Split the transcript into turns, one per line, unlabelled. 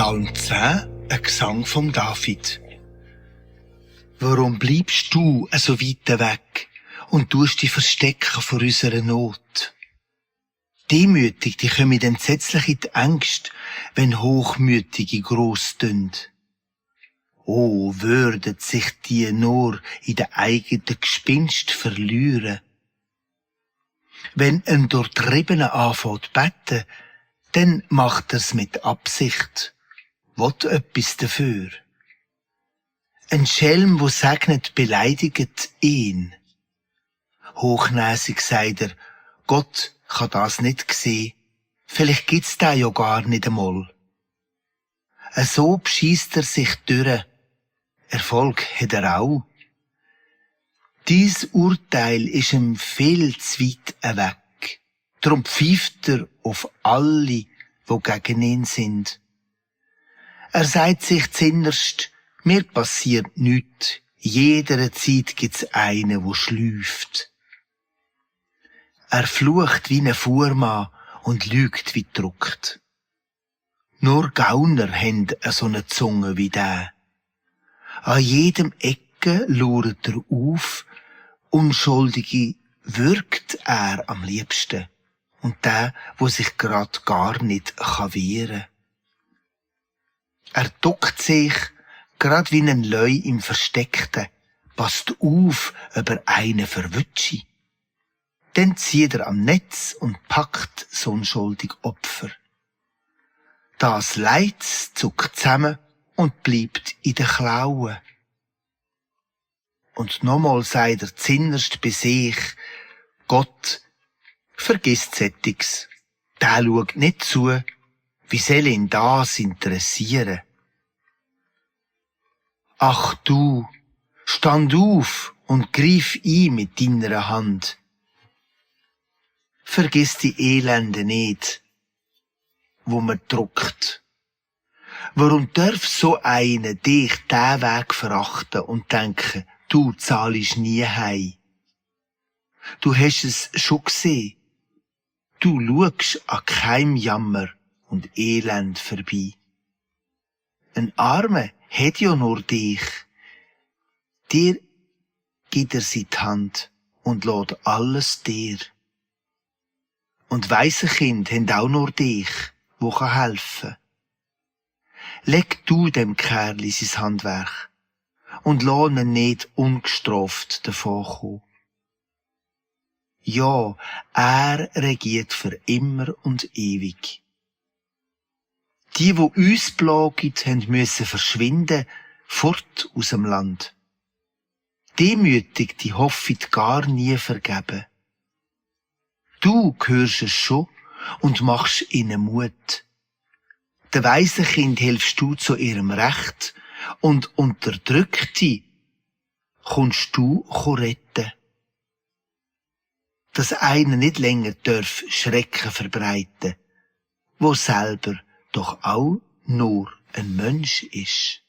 Psalm 10, ein Gesang vom David. Warum bleibst du so weit weg und tust dich verstecken vor unserer Not? Demütig, die kommen entsetzlich in die Ängste, wenn Hochmütige gross tun. Oh, würden sich die nur in den eigenen Gespinst verlieren. Wenn ein Durchtriebener anfängt beten, dann macht er's mit Absicht, will etwas dafür. Ein Schelm, wo segnet, beleidigt ihn. Hochnäsig sagt er, Gott kann das nicht sehen, vielleicht gibt's da ja gar nicht einmal. So bescheisst er sich durch, Erfolg hat er auch. Dies Urteil ist ihm viel zu weit weg, drum pfeift er auf alle, wo gegen ihn sind. Er sagt sich zinnerst, mir passiert nichts, in jeder Zeit gibt's einen, wo schläft. Er flucht wie ein Fuhrmann und lügt wie druckt. Nur Gauner haben so eine Zunge wie der. An jedem Ecke lauert er auf, Unschuldige würgt er am liebsten und der, wo sich grad gar nicht wehren kann. Er duckt sich, grad wie ein Leu im Versteckten, passt auf, ob er einen verwütsche. Dann zieht er am Netz und packt so unschuldig Opfer. Das Leid zuckt zusammen und bleibt in den Klauen. Und nochmal sagt er zinnerst bei sich, Gott, vergiss Sättiges. Der schaut nicht zu, wie soll ihn das interessieren? Ach du, stand auf und greif ein mit deiner Hand. Vergiss die Elende nicht, wo man druckt. Warum darf so einer dich diesen Weg verachten und denken, du zahlst nie heim? Du hast es schon gesehen. Du schaust an keinem Jammer und Elend vorbei. Ein Armer hat ja nur dich. Dir gibt er seine Hand und lässt alles dir. Und weisse Kinder haben auch nur dich, wo helfen kann. Leg du dem Kerli sein Handwerk und lass ihn nicht ungestraft davonkommen. Ja, er regiert für immer und ewig. Die uns plagen, müssen verschwinden, fort aus dem Land. Demütig, die hoffen gar nie vergeben. Du hörst es schon und machst ihnen Mut. Den weisen Kind hilfst du zu ihrem Recht und Unterdrückte kommst du retten. Dass einer nicht länger darf Schrecken verbreiten, wo selber doch auch nur ein Mensch ist.